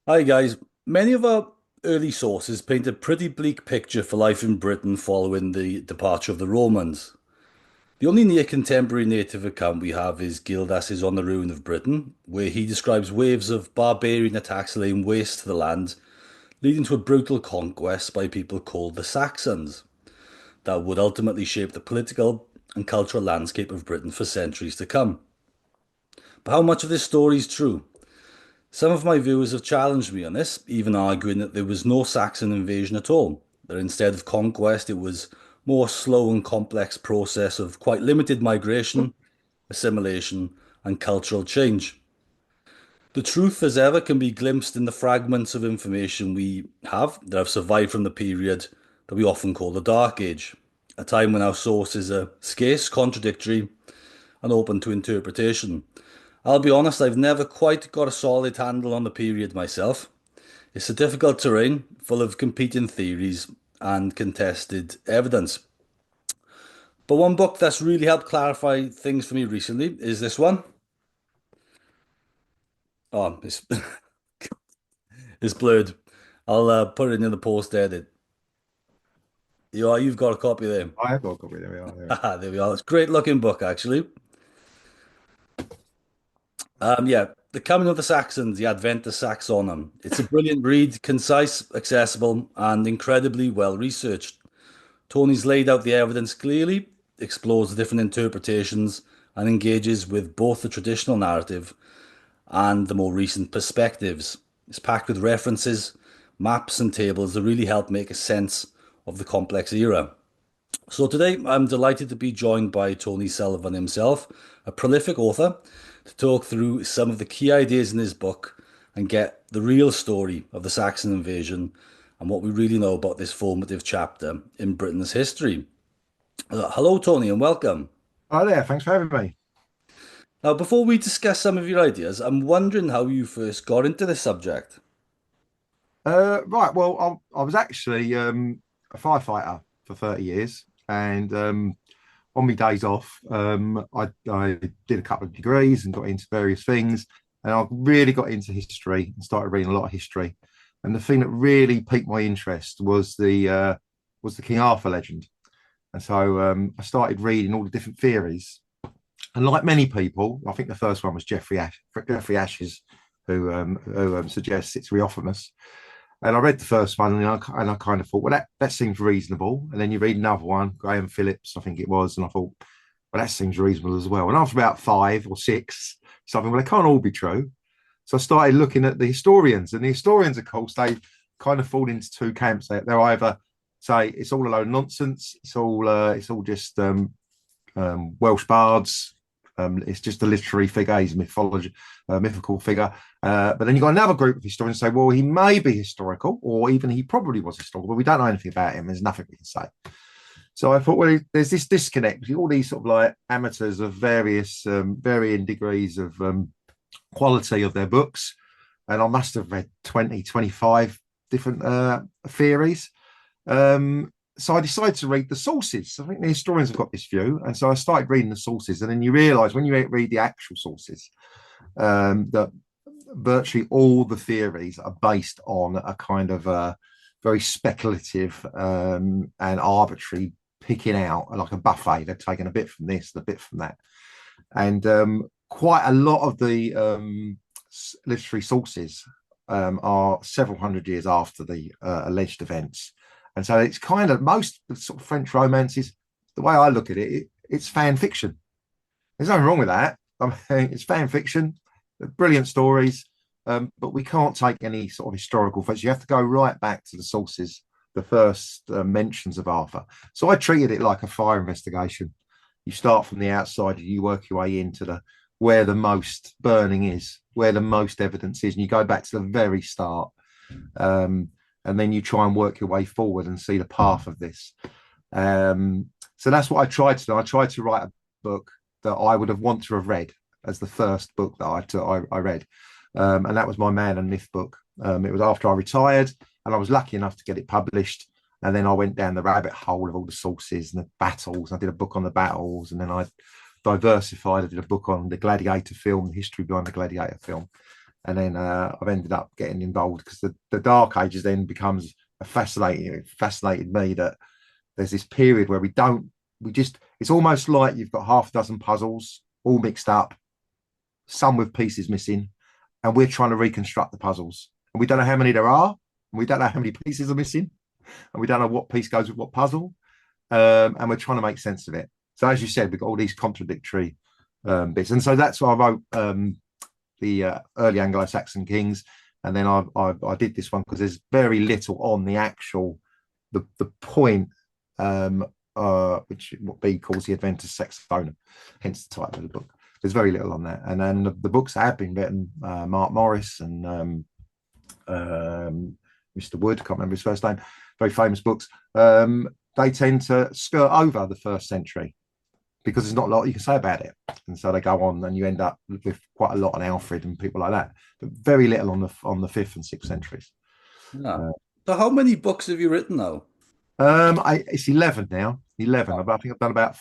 Hi guys. Many of our early sources paint a pretty bleak picture for life in Britain following the departure of the Romans. The only near contemporary native account we have is Gildas's On the Ruin of Britain, where he describes waves of barbarian attacks laying waste to the land, leading to a brutal conquest by people called the Saxons that would ultimately shape the political and cultural landscape of Britain for centuries to come. But how much of this story is true? Some of my viewers have challenged me on this, even arguing that there was no Saxon invasion at all, that instead of conquest, it was more slow and complex process of quite limited migration, assimilation, and cultural change. The truth, as ever, can be glimpsed in the fragments of information we have that have survived from the period that we often call the Dark Age, a time when our sources are scarce, contradictory, and open to interpretation. I'll be honest, I've never quite got a solid handle on the period myself. It's a difficult terrain, full of competing theories and contested evidence. But one book that's really helped clarify things for me recently is this one. Oh, it's blurred. I'll put it in the post edit. You've got a copy there. I have got a copy. There we are. There. There we are. It's a great looking book, actually. Yeah, The Coming of the Saxons, The Adventus Saxonum. It's a brilliant read, concise, accessible, and incredibly well researched. Tony's laid out the evidence clearly, explores the different interpretations, and engages with both the traditional narrative and the more recent perspectives. It's packed with references, maps, and tables that really help make a sense of the complex era. So today I'm delighted to be joined by Tony Sullivan himself, a prolific author, to talk through some of the key ideas in his book and get the real story of the Saxon invasion and what we really know about this formative chapter in Britain's history. Hello, Tony, and welcome. Oh, there. Thanks for having me. Now, before we discuss some of your ideas, I'm wondering how you first got into this subject. Right. Well, I was actually a firefighter for 30 years, and on my days off, I did a couple of degrees and got into various things, and I really got into history and started reading a lot of history. And the thing that really piqued my interest was the King Arthur legend. And so I started reading all the different theories. And like many people, I think the first one was Jeffrey Ashes, who suggests it's Riophonus. And I read the first one and I kind of thought, well, that seems reasonable. And then you read another one, Graham Phillips, I think it was. And I thought, well, that seems reasonable as well. And after about five or six, something, well, they can't all be true. So I started looking at the historians. And the historians, of course, they kind of fall into two camps. They're either say it's all a load of nonsense, it's all just Welsh bards. It's just a literary figure. He's a mythical figure. But then you've got another group of historians say, well, he may be historical, or even he probably was historical, but we don't know anything about him. There's nothing we can say. So I thought, well, there's this disconnect between all these sort of like amateurs of various varying degrees of quality of their books. And I must have read 20, 25 different theories. So I decided to read the sources. I think the historians have got this view. And so I started reading the sources. And then you realize when you read the actual sources, that virtually all the theories are based on a kind of a very speculative and arbitrary picking out, like a buffet. They're taking a bit from this, a bit from that. And quite a lot of the literary sources are several hundred years after the alleged events. And so it's kind of most sort of French romances, the way I look at it, it's fan fiction. There's nothing wrong with that. I mean, it's fan fiction, brilliant stories, but we can't take any sort of historical facts. You have to go right back to the sources, the first mentions of Arthur. So I treated it like a fire investigation. You start from the outside, and you work your way into the where the most burning is, where the most evidence is, and you go back to the very start. And then you try and work your way forward and see the path of this. So that's what I tried to do. I tried to write a book that I would have wanted to have read as the first book that I read. And that was my Man and Myth book. It was after I retired, and I was lucky enough to get it published. And then I went down the rabbit hole of all the sources and the battles. I did a book on the battles, and then I diversified. I did a book on the Gladiator film, the history behind the Gladiator film. and then I've ended up getting involved because the Dark Ages then becomes a fascinating. It fascinated me that there's this period where it's almost like you've got half a dozen puzzles all mixed up, some with pieces missing, and we're trying to reconstruct the puzzles. And we don't know how many there are, and we don't know how many pieces are missing, and we don't know what piece goes with what puzzle. And we're trying to make sense of it. So as you said, we've got all these contradictory bits. And so that's why I wrote the early Anglo-Saxon kings. And then I did this one because there's very little on the actual, the point, which what B calls the Adventus Saxonia, hence the title of the book. There's very little on that. And then the books that have been written, Mark Morris and Mr. Wood, can't remember his first name, very famous books. They tend to skirt over the first century because there's not a lot you can say about it. And so they go on and you end up with quite a lot on Alfred and people like that, but very little on the 5th and 6th centuries. Yeah. So how many books have you written now? It's 11 now. 11. I think I've done about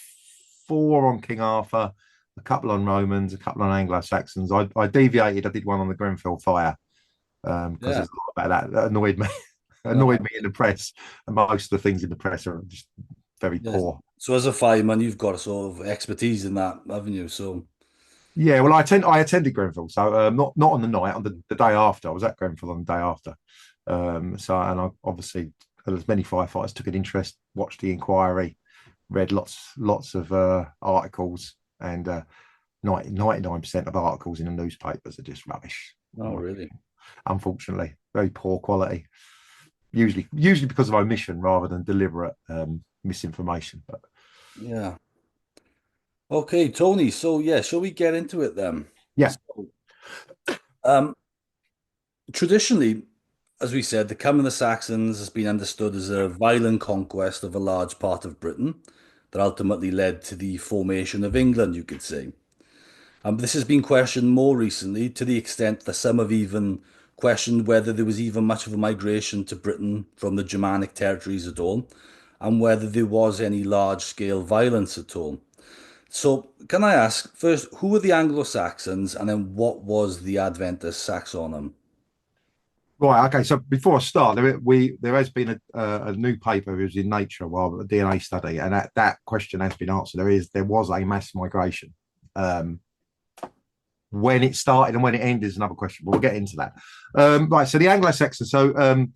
4 on King Arthur, a couple on Romans, a couple on Anglo-Saxons. I deviated. I did one on the Grenfell fire because there's a lot about that annoyed me. Annoyed me in the press, and most of the things in the press are just very poor. So as a fireman, you've got a sort of expertise in that, haven't you? So yeah, well, I attended Grenfell, so not on the night, on the day after. I was at Grenfell on the day after. And I obviously, as many firefighters, took an interest, watched the inquiry, read lots of articles, and 99% of articles in the newspapers are just rubbish. oh, really? Unfortunately, very poor quality. Usually because of omission rather than deliberate misinformation. But Yeah. Okay, Tony. So yeah, shall we get into it then? yeah, So, um, traditionally, as we said, the coming of the Saxons has been understood as a violent conquest of a large part of Britain that ultimately led to the formation of England, you could say. This has been questioned more recently to the extent that some have even questioned whether there was even much of a migration to Britain from the Germanic territories at all, and whether there was any large-scale violence at all. So, can I ask first, who were the Anglo-Saxons, and then what was the Adventus Saxonum? right. Okay. So before I start, there has been a new paper. It was in Nature, a DNA study, and that question has been answered. There was a mass migration. When it started and when it ended is another question, but we'll get into that. Right. So the Anglo-Saxons. So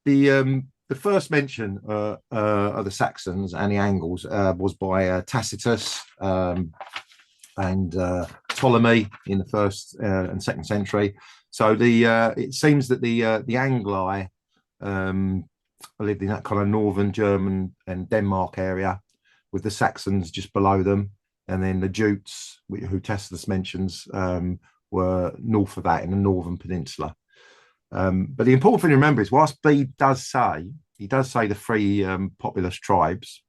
the first mention of the Saxons and the Angles was by Tacitus and Ptolemy in the 1st and 2nd century. So it seems that the Angli lived in that kind of northern German and Denmark area, with the Saxons just below them, and then the Jutes, who Tacitus mentions, were north of that in the northern peninsula. But the important thing to remember is, whilst Bede does say the 3 populous tribes,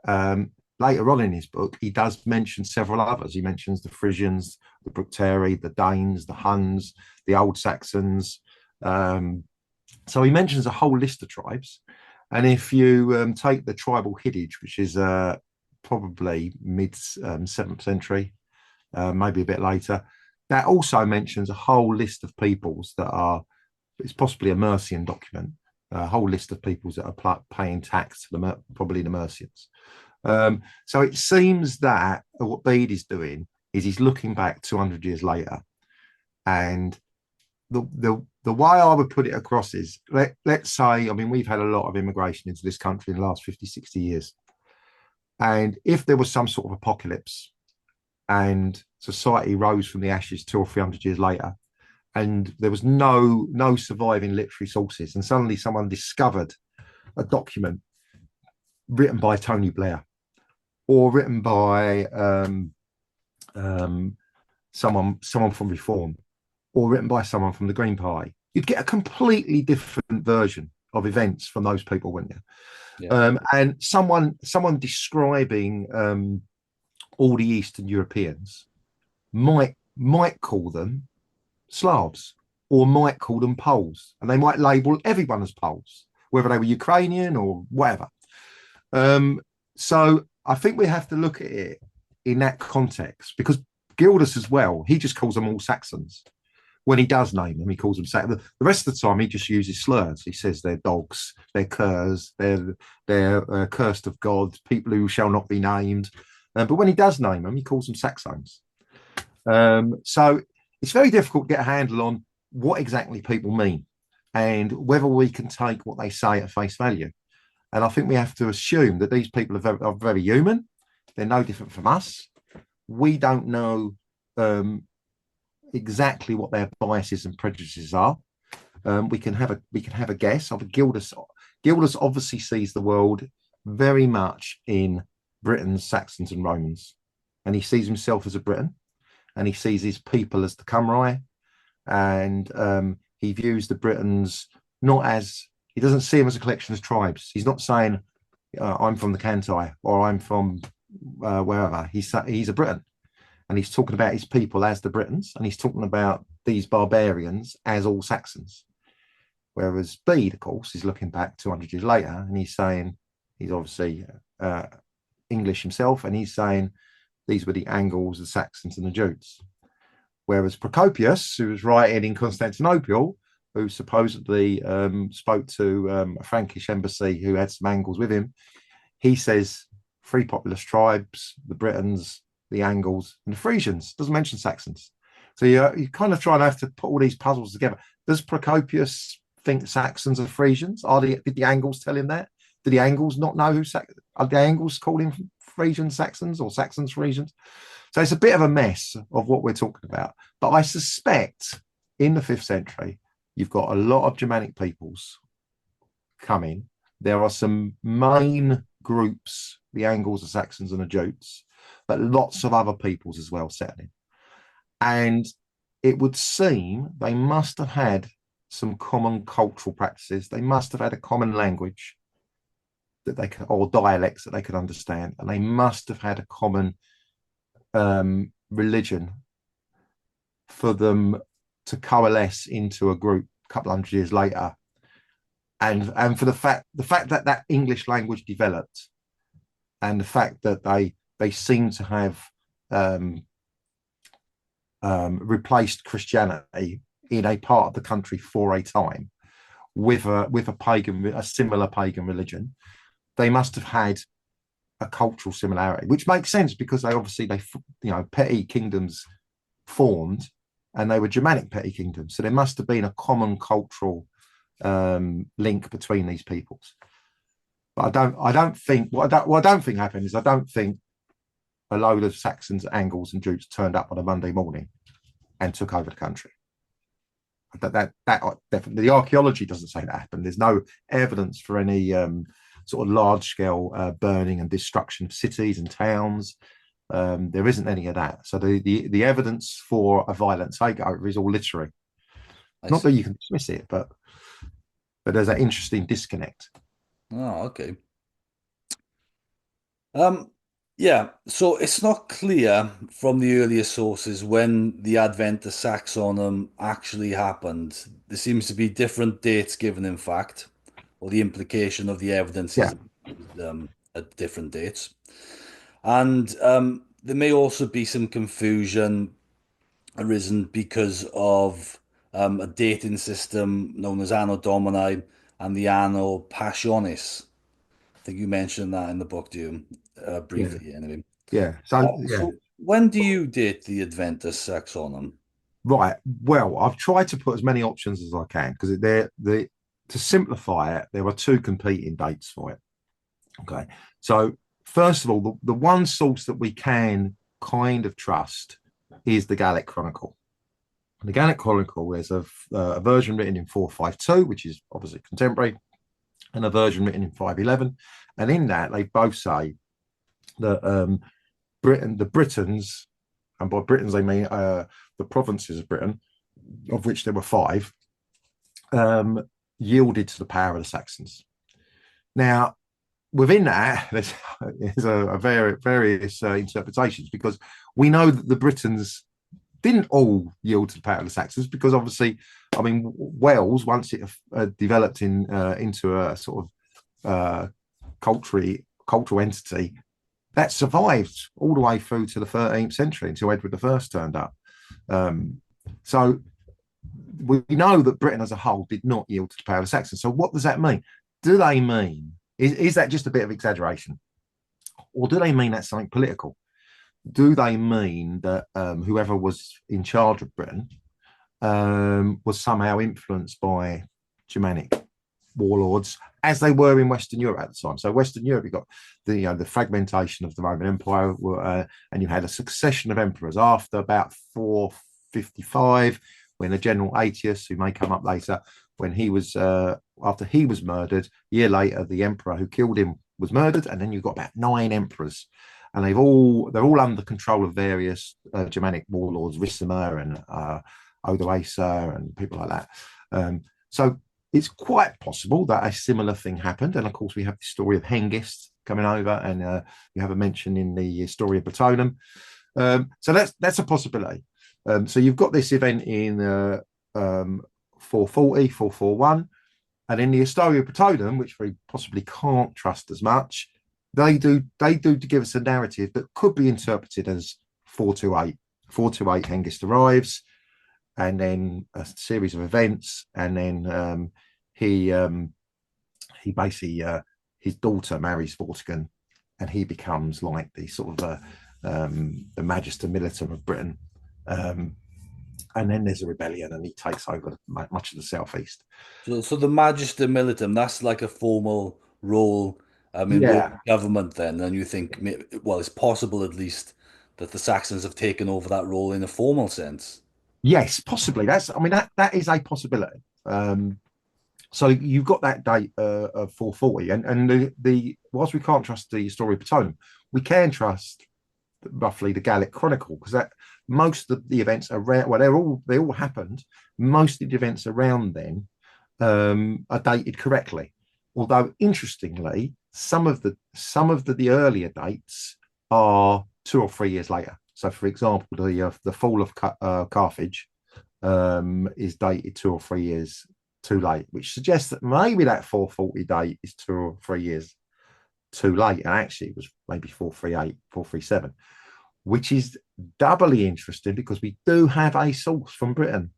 later on in his book, he does mention several others. He mentions the Frisians, the Bructeri, the Danes, the Huns, the Old Saxons. So he mentions a whole list of tribes. And if you take the tribal hiddage, which is probably mid 7th century, maybe a bit later, that also mentions a whole list of peoples that are, it's possibly a Mercian document, a whole list of peoples that are paying tax to probably the Mercians. So it seems that what Bede is doing is he's looking back 200 years later, and the way I would put it across is, let's say, I mean, we've had a lot of immigration into this country in the last 50, 60 years. And if there was some sort of apocalypse and society rose from the ashes 200 or 300 years later, and there was no surviving literary sources, and suddenly someone discovered a document written by Tony Blair or written by someone from Reform, or written by someone from the Green Party, you'd get a completely different version of events from those people, wouldn't you? Yeah. And someone describing all the Eastern Europeans might call them Slavs, or might call them Poles, and they might label everyone as Poles, whether they were Ukrainian or whatever. So I think we have to look at it in that context, because Gildas as well, he just calls them all Saxons, when he does name them, he calls them Saxons. The rest of the time, he just uses slurs. He says they're dogs, they're curs, they're cursed of God, people who shall not be named. But when he does name them, he calls them Saxons. So it's very difficult to get a handle on what exactly people mean and whether we can take what they say at face value. And I think we have to assume that these people are very human. They're no different from us. We don't know exactly what their biases and prejudices are. We can have a guess. Gildas obviously sees the world very much in Britons, Saxons, and Romans, and he sees himself as a Briton, and he sees his people as the Cymry, and he views the Britons not as, he doesn't see them as a collection of tribes. He's not saying I'm from the Cantai or I'm from wherever. He's a Briton, and he's talking about his people as the Britons, and he's talking about these barbarians as all Saxons. Whereas Bede, of course, is looking back 200 years later, and he's saying, he's obviously English himself, and he's saying these were the Angles, the Saxons, and the Jutes. Whereas Procopius, who was writing in Constantinople, who supposedly spoke to a Frankish embassy who had some Angles with him, he says three populous tribes: the Britons, the Angles, and the Frisians. Doesn't mention Saxons. So you kind of try and have to put all these puzzles together. Does Procopius think Saxons are Frisians? Did the Angles tell him that? Did the Angles not know who are the Angles calling Frisian Saxons or Saxons Frisians? So it's a bit of a mess of what we're talking about. But I suspect in the 5th century, you've got a lot of Germanic peoples coming. There are some main groups, the Angles, the Saxons, and the Jutes, but lots of other peoples as well settling. And it would seem they must have had some common cultural practices. They must have had a common language that they could, or dialects that they could understand, and they must have had a common religion for them to coalesce into a group a couple hundred years later. And for the fact that that English language developed, and the fact that they seem to have replaced Christianity in a part of the country for a time with a similar pagan religion, they must have had a cultural similarity, which makes sense because they petty kingdoms formed, and they were Germanic petty kingdoms, so there must have been a common cultural link between these peoples. But I don't think happened is, I don't think a load of Saxons, Angles, and Jutes turned up on a Monday morning and took over the country. That definitely, the archaeology doesn't say that happened. There's no evidence for any sort of large-scale burning and destruction of cities and towns. There isn't any of that. So the evidence for a violent takeover is all literary. Not that you can dismiss it, but there's an interesting disconnect. Oh, okay. Yeah, so it's not clear from the earlier sources when the advent of Saxonum actually happened. There seems to be different dates given, in fact, or the implication of the evidence Yeah, is at different dates. And there may also be some confusion arisen because of a dating system known as Anno Domini and the Anno Passionis. I think you mentioned that in the book, do you? yeah, Briefly, anyway. yeah. So yeah, So when do you date the Adventus Saxonum? right. Well, I've tried to put as many options as I can because to simplify it, there are two competing dates for it. Okay. So first of all, the one source that we can kind of trust is the Gallic Chronicle. The Gallic Chronicle is a version written in 452, which is obviously contemporary, and a version written in 511. And in that, they both say that the Britons, and by Britons they mean the provinces of Britain, of which there were 5, yielded to the power of the Saxons. Now, within that, there's various interpretations, because we know that the Britons didn't all yield to the power of the Saxons, because obviously, I mean, Wales, once it developed into a sort of cultural entity, that survived all the way through to the 13th century until Edward I turned up. So we know that Britain as a whole did not yield to the power of the Saxons. So what does that mean? Do they mean, is that just a bit of exaggeration? Or do they mean that's something political? Do they mean that whoever was in charge of Britain was somehow influenced by Germanic warlords, as they were in Western Europe at the time? So Western Europe, you got the fragmentation of the Roman Empire, and you had a succession of emperors after about 455, when the general Aetius, who may come up later, when he was after he was murdered, a year later, the emperor who killed him was murdered, and then you've got about 9 emperors, and they're all under control of various Germanic warlords, Ricimer and Odoacer and people like that. So it's quite possible that a similar thing happened. And of course, we have the story of Hengist coming over, and you have a mention in the story of Britonum. So that's a possibility. So you've got this event in 440, 441, and in the Historia Britonum, which we possibly can't trust as much, they do to give us a narrative that could be interpreted as 428. 428, Hengist arrives, and then a series of events, and then he basically his daughter marries Vortigern, and he becomes like the sort of the Magister Militum of Britain. And then there's a rebellion, and he takes over much of the southeast. So the Magister Militum, that's like a formal role in Yeah. Roman government then, and you think, well, it's possible at least that the Saxons have taken over that role in a formal sense. Yes, possibly. That is a possibility. So you've got that date of 440, and the whilst we can't trust the story of Britonum, we can trust roughly the Gallic Chronicle, because that most of the events around, well, they all happened. Most of the events around then are dated correctly. Although interestingly, some of the earlier dates are 2 or 3 years later. So, for example, the fall of Carthage is dated 2 or 3 years too late, which suggests that maybe that 440 date is 2 or 3 years too late, and actually it was maybe 438, 437, which is doubly interesting because we do have a source from Britain,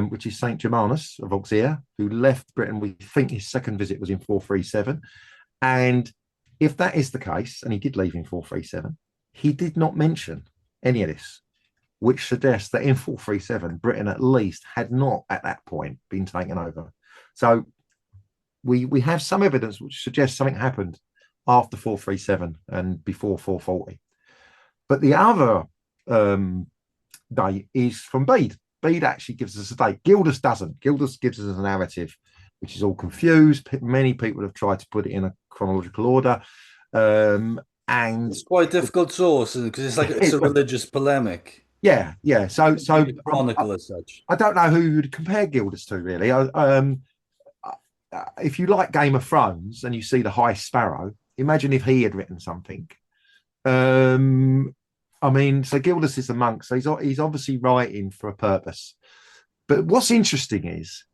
which is Saint Germanus of Auxerre, who left Britain. We think his second visit was in 437, and if that is the case, and he did leave in 437, he did not mention any of this, which suggests that in 437, Britain at least had not at that point been taken over. So we have some evidence which suggests something happened after 437 and before 440. But the other date is from Bede. Bede actually gives us a date. Gildas doesn't. Gildas gives us a narrative which is all confused. Many people have tried to put it in a chronological order. And It's quite a difficult source because it's like it's a religious polemic. yeah. So The chronicle as such. I don't know who you'd compare Gildas to, really. If you like Game of Thrones and you see the High Sparrow, imagine if he had written something. So Gildas is a monk, so he's obviously writing for a purpose. But what's interesting is,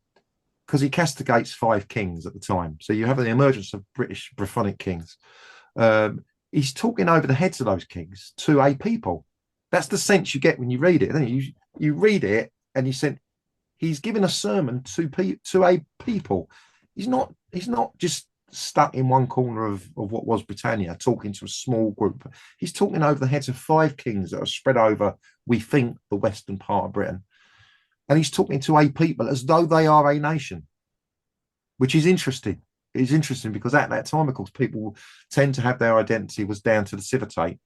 because he castigates 5 kings at the time, so you have the emergence of British Brythonic kings. He's talking over the heads of those kings to a people. That's the sense you get when you read it. You read it and you think he's giving a sermon to a people. He's not just stuck in one corner of what was Britannia talking to a small group. He's talking over the heads of 5 kings that are spread over, we think, the western part of Britain. And he's talking to a people as though they are a nation, which is interesting. It's interesting because at that time, of course, people tend to have their identity was down to the civitate.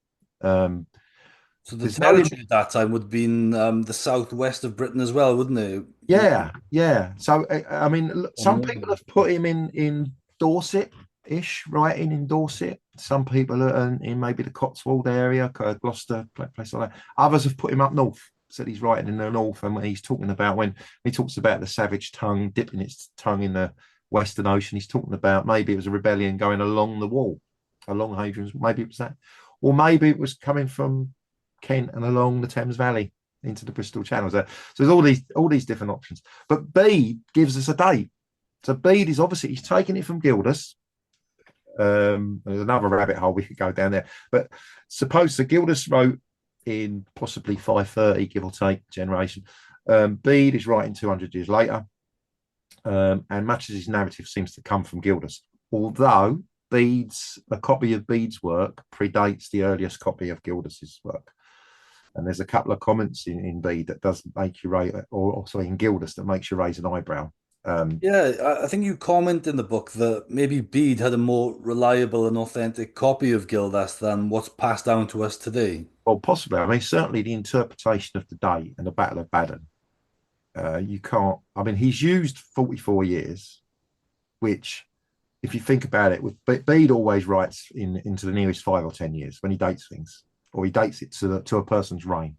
So the territory at that time would have been the southwest of Britain as well, wouldn't it? Yeah. So some people have put him in Dorset-ish, writing in Dorset. Some people are in maybe the Cotswold area, Gloucester, place like that. Others have put him up north. Said he's writing in the north, and he's talking about when he talks about the savage tongue dipping its tongue in the Western Ocean. He's talking about maybe it was a rebellion going along the wall, along Hadrian's. Maybe it was that, or maybe it was coming from Kent and along the Thames Valley into the Bristol Channel. So there's all these different options. But Bede gives us a date. So Bede is obviously he's taking it from Gildas. There's another rabbit hole we could go down there. But suppose Gildas wrote in possibly 530, give or take, generation. Bede is writing 200 years later, and much of his narrative seems to come from Gildas, although a copy of Bede's work predates the earliest copy of Gildas's work. And there's a couple of comments in Bede that does make you raise, or sorry, in Gildas that makes you raise an eyebrow. Yeah, I think you comment in the book that maybe Bede had a more reliable and authentic copy of Gildas than what's passed down to us today. Well, possibly. I mean, certainly the interpretation of the date and the Battle of Badon. You can't. I mean, he's used 44 years, which, if you think about it, with Bede always writes into the nearest 5 or 10 years when he dates things, or he dates it to a person's reign.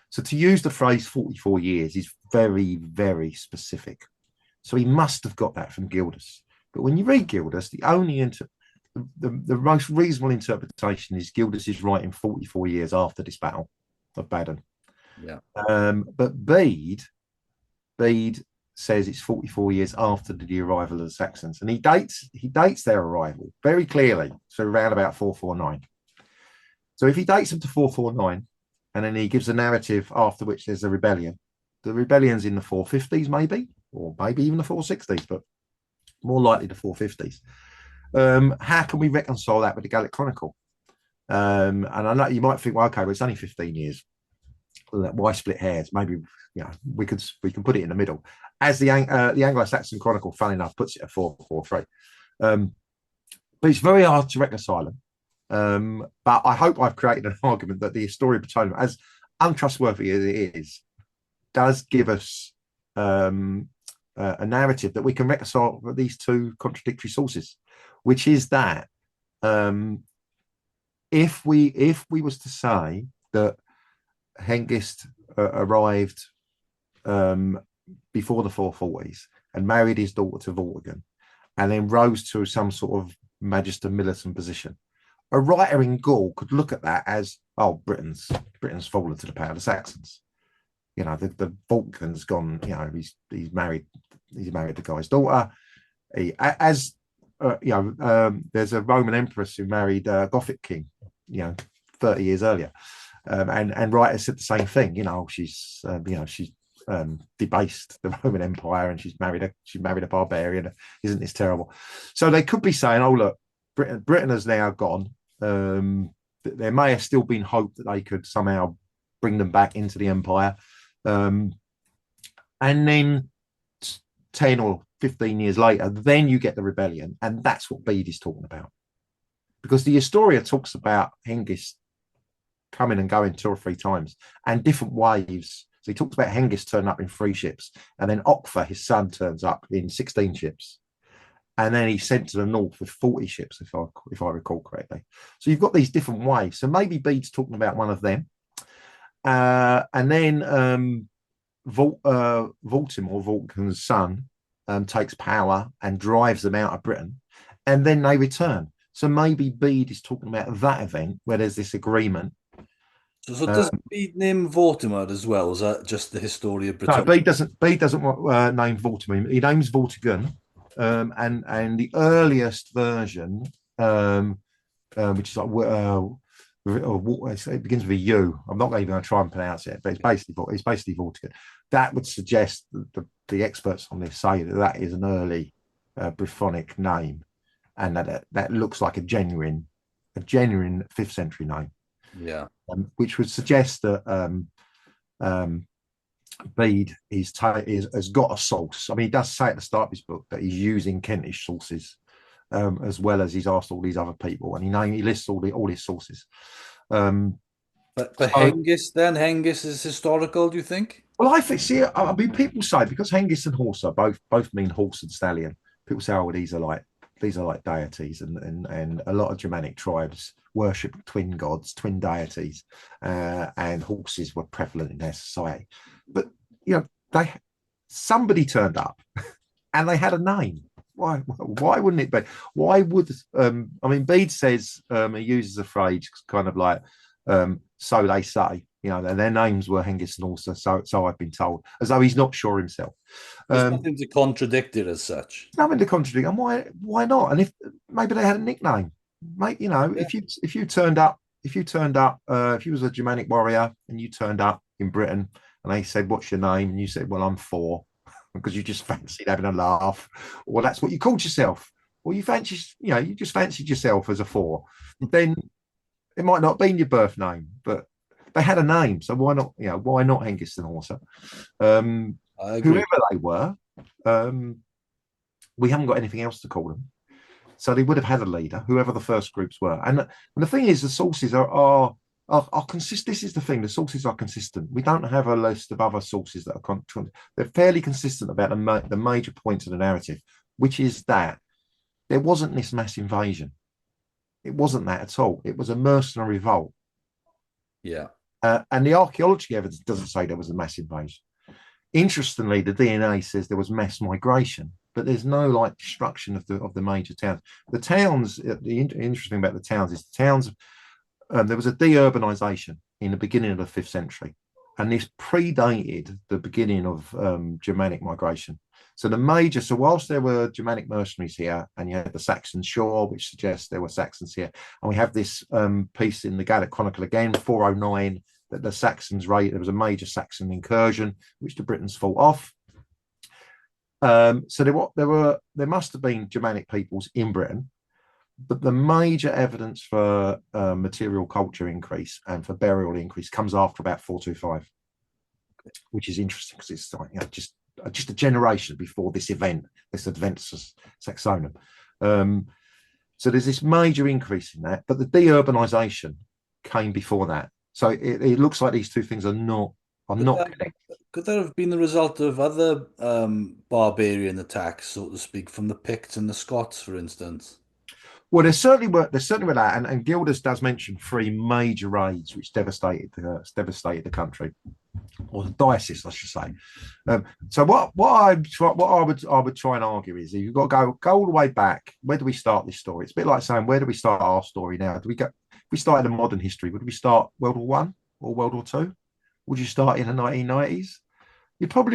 So to use the phrase 44 years is very, very specific. So he must have got that from Gildas. But when you read Gildas, the most reasonable interpretation is Gildas is writing 44 years after this battle of Badon. Yeah. But Bede says it's 44 years after the arrival of the Saxons, and he dates their arrival very clearly, so around about 449. So if he dates them to 449, and then he gives a narrative after which there's a rebellion, the rebellion's in the 450s maybe, or maybe even the 460s, but more likely the 450s. How can we reconcile that with the Gallic Chronicle? And I know you might think, well, okay, well, it's only 15 years. Why split hairs? Maybe we can put it in the middle, as the Anglo-Saxon Chronicle, fun enough, puts it at 443. But it's very hard to reconcile them. But I hope I've created an argument that the Historia Britannica, as untrustworthy as it is, does give us a narrative that we can reconcile with these two contradictory sources, which is that if we was to say that Hengist arrived before the 440s and married his daughter to Vortigern, and then rose to some sort of magister militant position, a writer in Gaul could look at that as, oh, Britain's fallen to the power of the Saxons. The Vortigern's gone. He's married the guy's daughter. There's a Roman empress who married a Gothic king, 30 years earlier. And writers said the same thing. She's debased the Roman Empire, and she's married a barbarian. Isn't this terrible? So they could be saying, "Oh, look, Britain has now gone. There may have still been hope that they could somehow bring them back into the empire." And then 10 or 15 years later, then you get the rebellion, and that's what Bede is talking about, because the Historia talks about Hengist coming and going 2 or 3 times and different waves. So he talks about Hengist turning up in 3 ships, and then Ocfa, his son, turns up in 16 ships, and then he's sent to the north with 40 ships, if I recall correctly. So you've got these different waves. So maybe Bede's talking about one of them, and then Vortigern's son, takes power and drives them out of Britain, and then they return. So maybe Bede is talking about that event where there's this agreement. So does Bede name Vortimer as well? Is that just the Historia No, Britannica? Bede doesn't name Vortimer. He names Vortigern, and the earliest version, which is like it begins with a U. I'm not even going to try and pronounce it, but it's basically Vortigern. That would suggest that the experts on this say that is an early Brythonic name, and that looks like a genuine 5th century name. Yeah. Which would suggest that Bede has got a source. I mean, he does say at the start of his book that he's using Kentish sources, as well as he's asked all these other people, and he lists all his sources. But Hengist is historical, do you think? Well, I mean, people say, because Hengist and Horsa both mean horse and stallion, people say, oh, well, these are like deities, and a lot of Germanic tribes worship twin gods, twin deities, and horses were prevalent in their society. But somebody turned up and they had a name. Why wouldn't it be? Why would I mean, Bede says, he uses a phrase kind of like, so they say, and their names were Hengist and Horsa, so I've been told, as though he's not sure himself. There's nothing to contradict it as such. Nothing to contradict, and why not? And if maybe they had a nickname, mate, Yeah. if you turned up, if you was a Germanic warrior and you turned up in Britain and they said, "What's your name?" and you said, "Well, I'm four," because you just fancied having a laugh, or that's what you called yourself, or you fancy, you just fancied yourself as a four, then it might not have been your birth name, but they had a name, so why not? Why not Hengist and Horsa? I Whoever agree. they were, um, we haven't got anything else to call them. So they would have had a leader, whoever the first groups were. And the thing is, the sources are consistent. This is the thing: the sources are consistent. We don't have a list of other sources that are they're fairly consistent about the major points of the narrative, which is that there wasn't this mass invasion. It wasn't that at all. It was a mercenary revolt. Yeah. And the archaeology evidence doesn't say there was a mass invasion. Interestingly, the DNA says there was mass migration, but there's no like destruction of the major towns. The towns. The interesting about the towns is the towns. There was a deurbanization in the beginning of the 5th century, and this predated the beginning of Germanic migration. So whilst there were Germanic mercenaries here, and you had the Saxon shore, which suggests there were Saxons here, and we have this piece in the Gallic Chronicle again, 409, that the Saxons there was a major Saxon incursion, which the Britons fought off. So there must have been Germanic peoples in Britain, but the major evidence for material culture increase and for burial increase comes after about 425, which is interesting because it's like, just a generation before this Adventus Saxonum. So there's this major increase in that, but the deurbanization came before that. So it looks like these two things are not Could that, connected. could that have been the result of other barbarian attacks, so to speak, from the Picts and the Scots, for instance? Well, there's certainly were that, and Gildas does mention 3 major raids which devastated the country, or the diocese, I should say. So what I would try and argue is you've got to go all the way back. Where do we start this story? It's a bit like saying, where do we start our story now? Do we go? If we started in modern history, would we start World War One or World War Two? Would you start in the 1990s?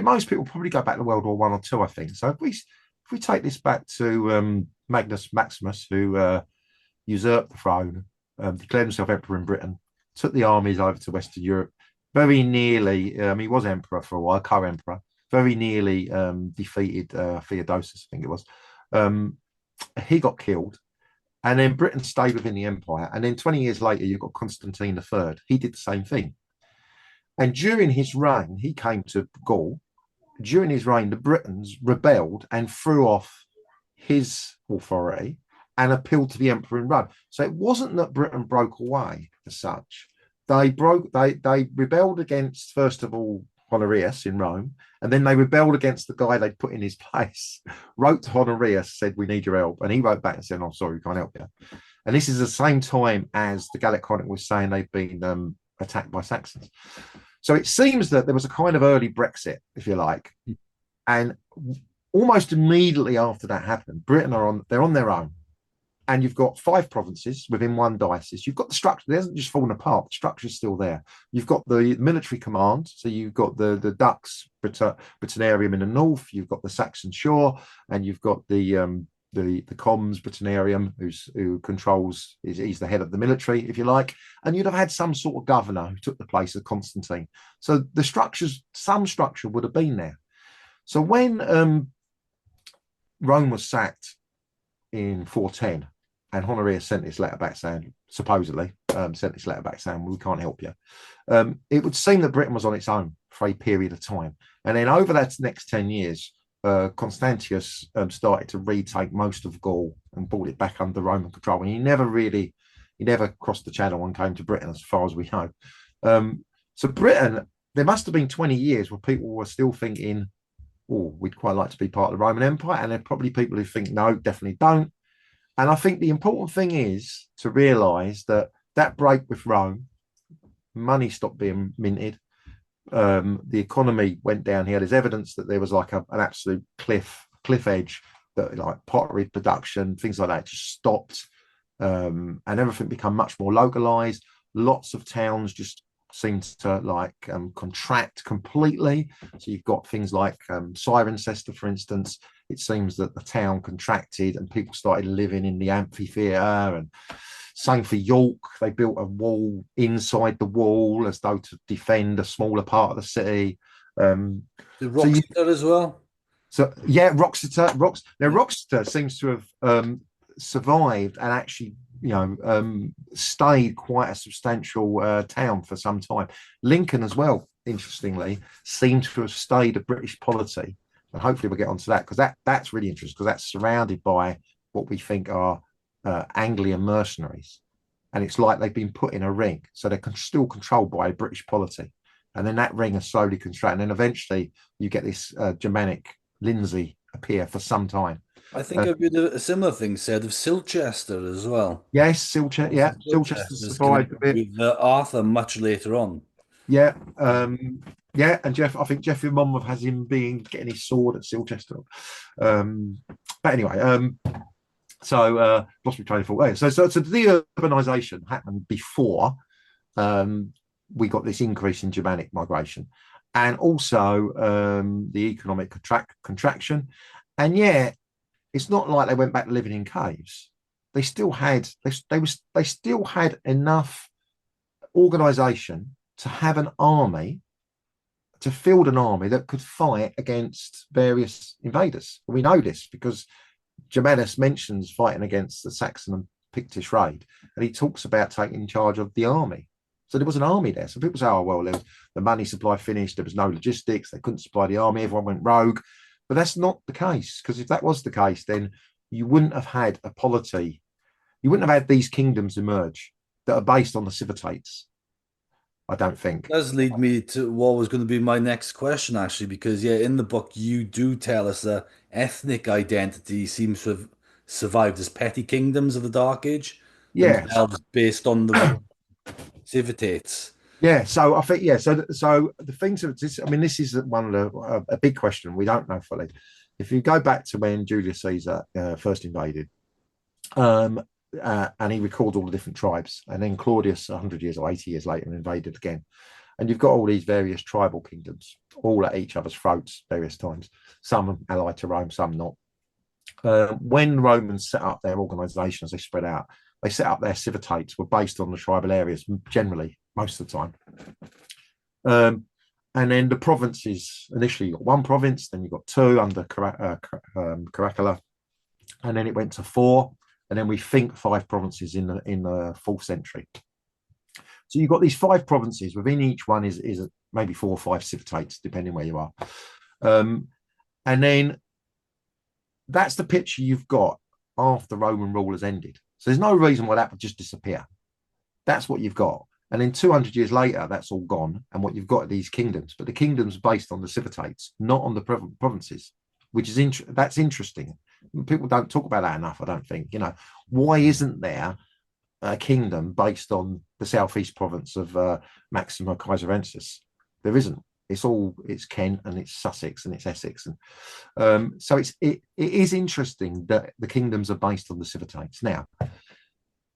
Most people probably go back to World War One or Two, I think. So if we take this back to Magnus Maximus, who usurped the throne, declared himself emperor in Britain, took the armies over to Western Europe, very nearly, he was emperor for a while, co-emperor, very nearly defeated Theodosius, I think it was. He got killed, and then Britain stayed within the empire. And then 20 years later, you've got Constantine III. He did the same thing. And during his reign, he came to Gaul. During his reign, the Britons rebelled and threw off his authority and appealed to the emperor in Rome. So it wasn't that Britain broke away as such. They rebelled against, first of all, Honorius in Rome, and then they rebelled against the guy they'd put in his place. Wrote to Honorius, said, "We need your help," and he wrote back and said, "I'm sorry, we can't help you." And this is the same time as the Gallic Chronicle was saying they've been attacked by Saxons. So it seems that there was a kind of early Brexit, if you like, and almost immediately after that happened, they're on their own. And you've got 5 provinces within one diocese. You've got the structure, it hasn't just fallen apart, the structure is still there. You've got the military command, so you've got the Dux Britanniarium in the north, you've got the Saxon shore, and you've got the Coms Britanniarium, who controls, he's the head of the military, if you like, and you'd have had some sort of governor who took the place of Constantine. So some structure would have been there. So when Rome was sacked in 410, and Honorius sent this letter back saying, supposedly, we can't help you. It would seem that Britain was on its own for a period of time. And then over that next 10 years, Constantius started to retake most of Gaul and brought it back under Roman control. And he never crossed the channel and came to Britain, as far as we know. So Britain, there must have been 20 years where people were still thinking, oh, we'd quite like to be part of the Roman Empire. And there are probably people who think, no, definitely don't. And I think the important thing is to realise that break with Rome, money stopped being minted, the economy went down here. There's evidence that there was like an absolute cliff edge, that like pottery production, things like that just stopped, and everything became much more localized. Lots of towns just seemed to contract completely. So you've got things like Cirencester, for instance. It seems that the town contracted and people started living in the amphitheatre, and Same for York. They built a wall inside the wall as though to defend a smaller part of the city. Um, The so you, Roxeter as well. so yeah, Roxeter seems to have survived and actually, stayed quite a substantial town for some time. Lincoln as well, interestingly, seems to have stayed a British polity, and hopefully we'll get onto that because that's really interesting because that's surrounded by what we think are Anglian mercenaries, and it's like they've been put in a ring, so they're still controlled by a British polity, and then that ring is slowly contracted, and then eventually you get this Germanic Lindsay appear for some time. I think Uh, I've heard a similar thing said of Silchester as well. yes, Silchester, yeah, Silchester Silchester's survived a connected bit. with Arthur much later on. Yeah, yeah, and I think Geoffrey Monmouth has him getting his sword at Silchester. Um, but anyway, lost my train of thought. Oh, yeah, so the urbanisation happened before we got this increase in Germanic migration, and also the economic contraction. And yeah, it's not like they went back to living in caves. They still had they still had enough organisation to have an army, to field an army that could fight against various invaders. We know this because Germanus mentions fighting against the Saxon and Pictish raid, and he talks about taking charge of the army. So there was an army there. So people say, oh, well, the money supply finished, there was no logistics, they couldn't supply the army, everyone went rogue. But that's not the case, because if that was the case, then you wouldn't have had a polity, you wouldn't have had these kingdoms emerge that are based on the civitates, I don't think. Does lead me to what was going to be my next question, actually, because yeah, in the book you do tell us that ethnic identity seems to have survived as petty kingdoms of the Dark Age, Yeah. themselves based on the civitates. Yeah, so I think so the things of this, I mean, this is one of a big question we don't know fully. If you go back to when Julius Caesar first invaded, um, and he recalled all the different tribes, and then Claudius, 100 years or 80 years later, invaded again, and you've got all these various tribal kingdoms, all at each other's throats various times. Some allied to Rome, some not. When Romans set up their organisations, they spread out. They set up their civitates were based on the tribal areas generally, most of the time. And then the provinces, initially you got one province, then you got two under Caracalla, and then it went to four, and then we think five provinces in the 4th century. So you've got these five provinces. Within each one is maybe 4 or 5 civitates, depending where you are. And then that's the picture you've got after Roman rule has ended. So there's no reason why that would just disappear. That's what you've got. And then 200 years later, that's all gone. And what you've got are these kingdoms, but the kingdoms based on the civitates, not on the provinces, which is that's interesting. People don't talk about that enough, I don't think. Why isn't there a kingdom based on the southeast province of Maxima Caesarensis? There isn't. It's Kent and it's Sussex and it's Essex, and so it is interesting that the kingdoms are based on the civitates. Now,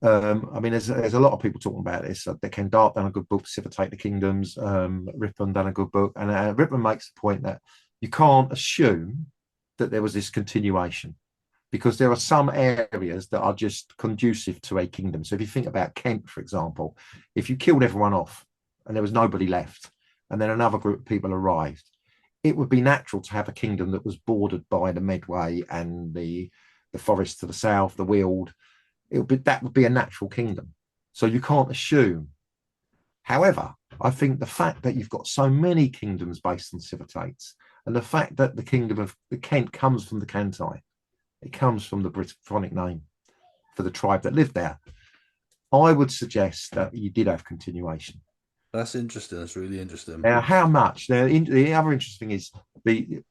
I mean, there's a lot of people talking about this. Ken Dart done a good book, Civitate the Kingdoms. Rippon done a good book, and Rippon makes the point that you can't assume that there was this continuation, because there are some areas that are just conducive to a kingdom. So if you think about Kent, for example, if you killed everyone off and there was nobody left, and then another group of people arrived, it would be natural to have a kingdom that was bordered by the Medway and the forest to the south, the Weald. That would be a natural kingdom. So you can't assume. However, I think the fact that you've got so many kingdoms based on civitates, and the fact that the kingdom of the Kent comes from the Cantai, it comes from the Brittonic name for the tribe that lived there, I would suggest that you did have continuation. That's interesting. That's really interesting. Now, how much? Now, the other interesting is the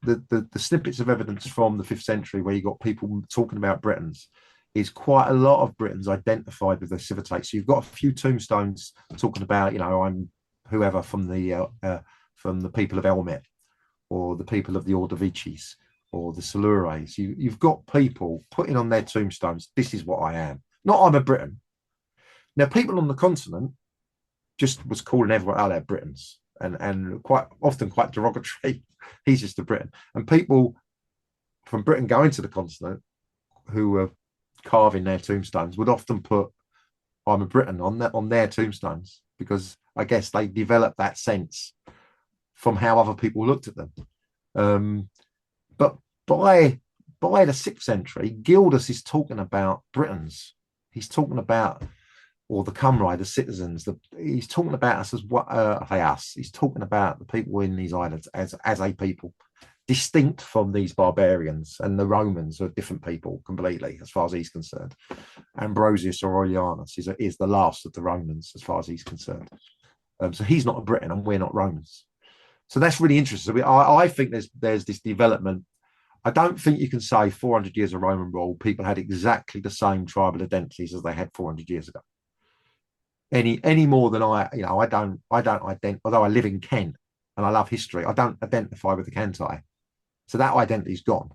snippets of evidence from the 5th century where you got people talking about Britons. Is quite a lot of Britons identified with the civitates. So you've got a few tombstones talking about, I'm whoever from the people of Elmet, or the people of the Ordovices, or the Silures. You've got people putting on their tombstones, this is what I am. Not I'm a Briton. Now, people on the continent just was calling everyone, they're Britons, and quite often quite derogatory. He's just a Briton. And people from Britain going to the continent who were carving their tombstones would often put, I'm a Briton on their tombstones, because I guess they developed that sense from how other people looked at them. But by the 6th century, Gildas is talking about Britons. He's talking about, or the Cymry, the citizens. He's talking about us as what us. He's talking about the people in these islands as a people, distinct from these barbarians, and the Romans are different people completely, as far as he's concerned. Ambrosius Aurelianus is the last of the Romans, as far as he's concerned. So he's not a Briton, and we're not Romans. So that's really interesting. So I think there's this development. I don't think you can say 400 years of Roman rule, people had exactly the same tribal identities as they had 400 years ago. Any more than I don't identify. Although I live in Kent and I love history, I don't identify with the Kentai. So that identity's gone.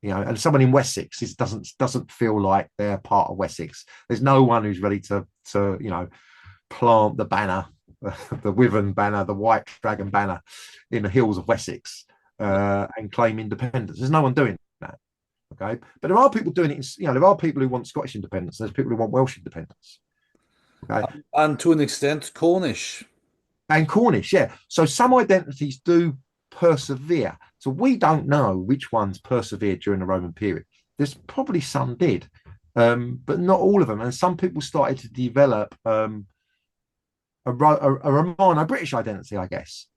And someone in Wessex doesn't feel like they're part of Wessex. There's no one who's ready to plant the banner, the Wyvern banner, the White Dragon banner in the hills of Wessex and claim independence. There's no one doing that. Okay, but there are people doing it. There are people who want Scottish independence. There's people who want Welsh independence. Okay, And to an extent, Cornish. and Cornish, yeah. So some identities do persevere. So we don't know which ones persevered during the Roman period. There's probably some did, but not all of them. And some people started to develop a Romano-British identity, I guess.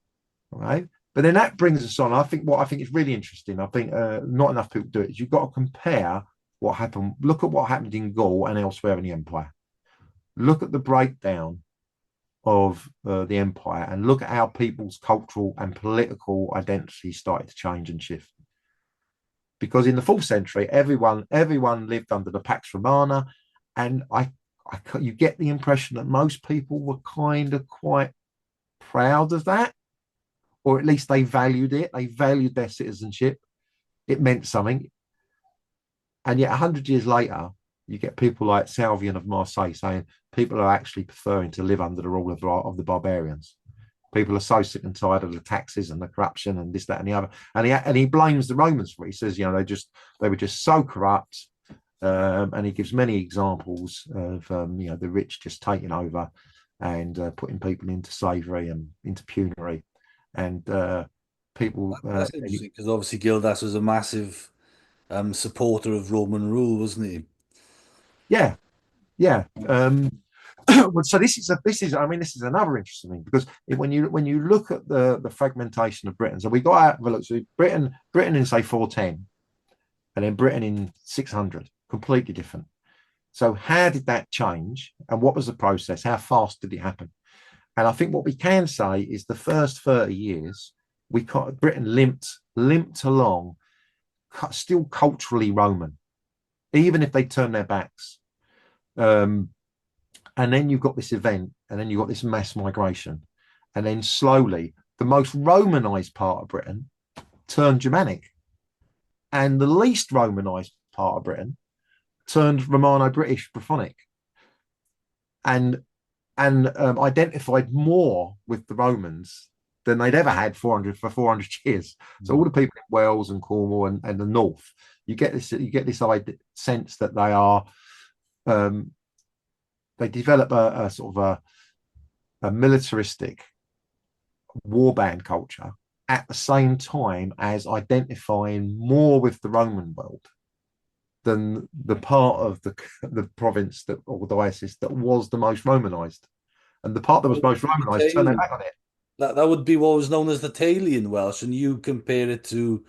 Right. But then that brings us on. What I think is really interesting. I think not enough people do it. Is you've got to compare what happened. Look at what happened in Gaul and elsewhere in the empire. Look at the breakdown of the empire, and look at how people's cultural and political identity started to change and shift. Because in the 4th century, everyone lived under the Pax Romana, and you get the impression that most people were kind of quite proud of that, or at least they valued it. They valued their citizenship. It meant something. And yet 100 years later, you get people like Salvian of Marseille saying people are actually preferring to live under the rule of the barbarians. People are so sick and tired of the taxes and the corruption and this, that, and the other. And he blames the Romans for it. He says, they were just so corrupt. And he gives many examples of the rich just taking over and putting people into slavery and into penury. And people. That's interesting, because obviously Gildas was a massive supporter of Roman rule, wasn't he? Yeah, yeah. Well, so this is another interesting thing, because when you look at the fragmentation of Britain, so we got out. Look, so Britain in say 410, and then Britain in 600, completely different. So how did that change, and what was the process? How fast did it happen? And I think what we can say is the first 30 years, Britain limped along, still culturally Roman, even if they turned their backs. And then you've got this event, and then you've got this mass migration. And then slowly, the most Romanized part of Britain turned Germanic. And the least Romanized part of Britain turned Romano-British Brythonic. And identified more with the Romans than they'd ever had for 400 years. So all the people in Wales and Cornwall and the north, you get this sense that they are they develop a sort of a militaristic warband culture at the same time as identifying more with the Roman world than the part of the province or diocese that was the most Romanized. And the part that was most Romanized turned their back on it. That would be what was known as the Tailian Welsh, and you compare it to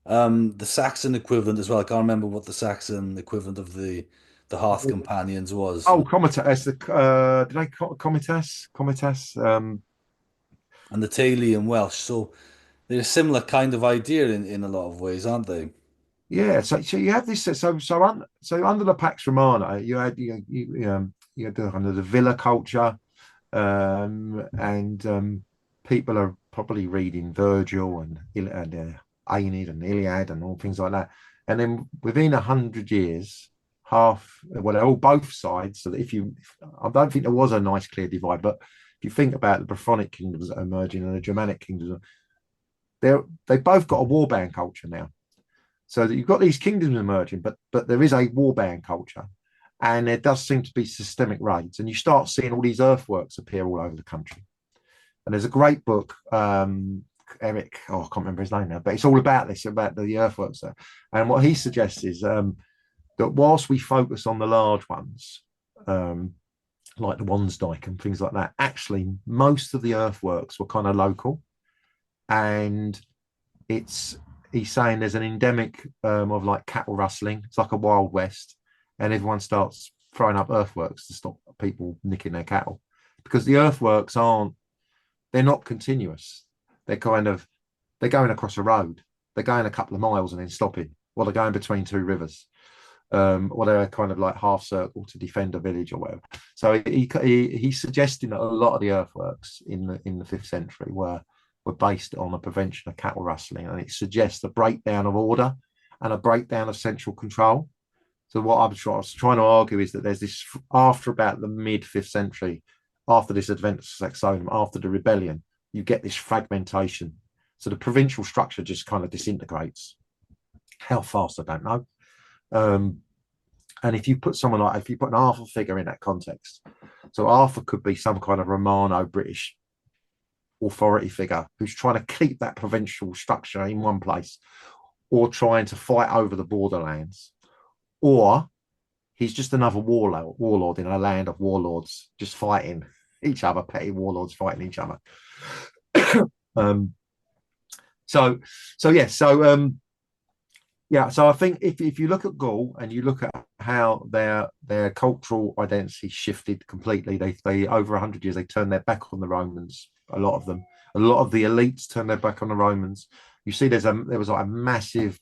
the Saxon equivalent as well. I can't remember what the Saxon equivalent of the Hearth Companions was. Oh, Comitas. Did I Comitas? Comitas. And the Tailian Welsh. So they're a similar kind of idea in a lot of ways, aren't they? Yeah. So you have this. So under the Pax Romana, you had under the villa culture, and people are probably reading Virgil and Aeneid and Iliad and all things like that. And then within 100 years, both sides. So that I don't think there was a nice clear divide, but if you think about the Brythonic kingdoms that are emerging and the Germanic kingdoms, they've both got a warband culture now. So that you've got these kingdoms emerging, but there is a warband culture, And there does seem to be systemic raids. And you start seeing all these earthworks appear all over the country. And there's a great book, Eric, I can't remember his name now, but it's all about this, about the earthworks there. And what he suggests is that whilst we focus on the large ones, like the Wansdyke and things like that, actually most of the earthworks were kind of local. And he's saying there's an endemic of like cattle rustling. It's like a Wild West, and everyone starts throwing up earthworks to stop people nicking their cattle, because the earthworks they're not continuous. They're going across a road. They're going a couple of miles and then stopping, or they're going between two rivers, or they're kind of like half circle to defend a village or whatever. So he's suggesting that a lot of the earthworks in the 5th century were based on the prevention of cattle rustling, and it suggests a breakdown of order and a breakdown of central control. So what I was trying to argue is that there's this, after about the mid 5th century, after this advent of Saxon, after the rebellion, you get this fragmentation. So the provincial structure just kind of disintegrates. How fast, I don't know. And if you put an Arthur figure in that context, so Arthur could be some kind of Romano-British authority figure who's trying to keep that provincial structure in one place, or trying to fight over the borderlands, or he's just another warlord in a land of warlords, just fighting each other, petty warlords fighting each other. So I think if you look at Gaul and you look at how their cultural identity shifted completely, they over 100 years they turned their back on the Romans. A lot of the elites turned their back on the Romans. You see, there was like a massive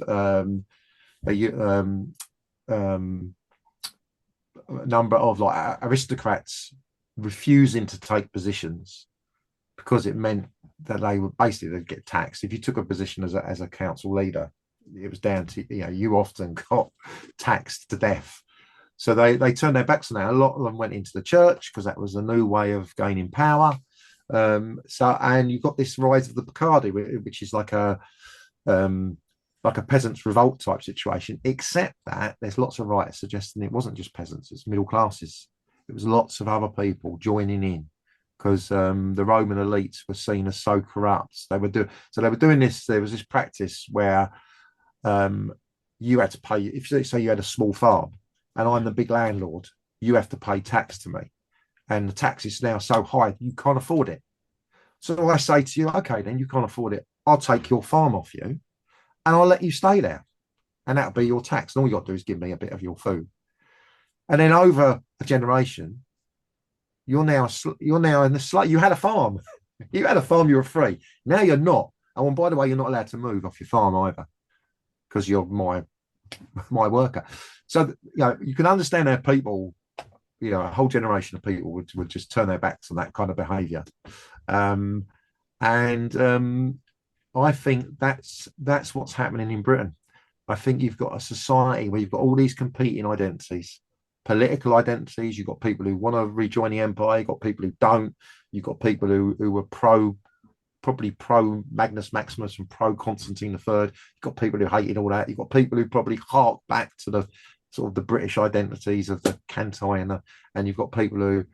number of like aristocrats refusing to take positions because it meant that they'd get taxed. If you took a position as a council leader, it was down to, you often got taxed to death. So they turned their backs on that. A lot of them went into the church because that was a new way of gaining power. And you've got this rise of the Picardy, which is like a peasants' revolt type situation, except that there's lots of writers suggesting it wasn't just peasants, it's middle classes. It was lots of other people joining in, because the Roman elites were seen as so corrupt. They were doing this. There was this practice where you had to pay. If you say you had a small farm and I'm the big landlord, you have to pay tax to me, and the tax is now so high you can't afford it. So I say to you, okay, then you can't afford it. I'll take your farm off you, and I'll let you stay there, and that'll be your tax. And all you got to do is give me a bit of your food. And then over a generation, you're now in the slate. You had a farm, you were free. Now you're not. And by the way, you're not allowed to move off your farm either, because you're my worker. So you can understand how people, a whole generation of people would just turn their backs on that kind of behaviour. I think that's what's happening in Britain. I think you've got a society where you've got all these competing identities, political identities. You've got people who want to rejoin the empire. You've got people who don't. You've got people who were probably pro Magnus Maximus and pro Constantine III. You've got people who hated all that. You've got people who probably hark back to the sort of the British identities of the Cantai, and you've got people who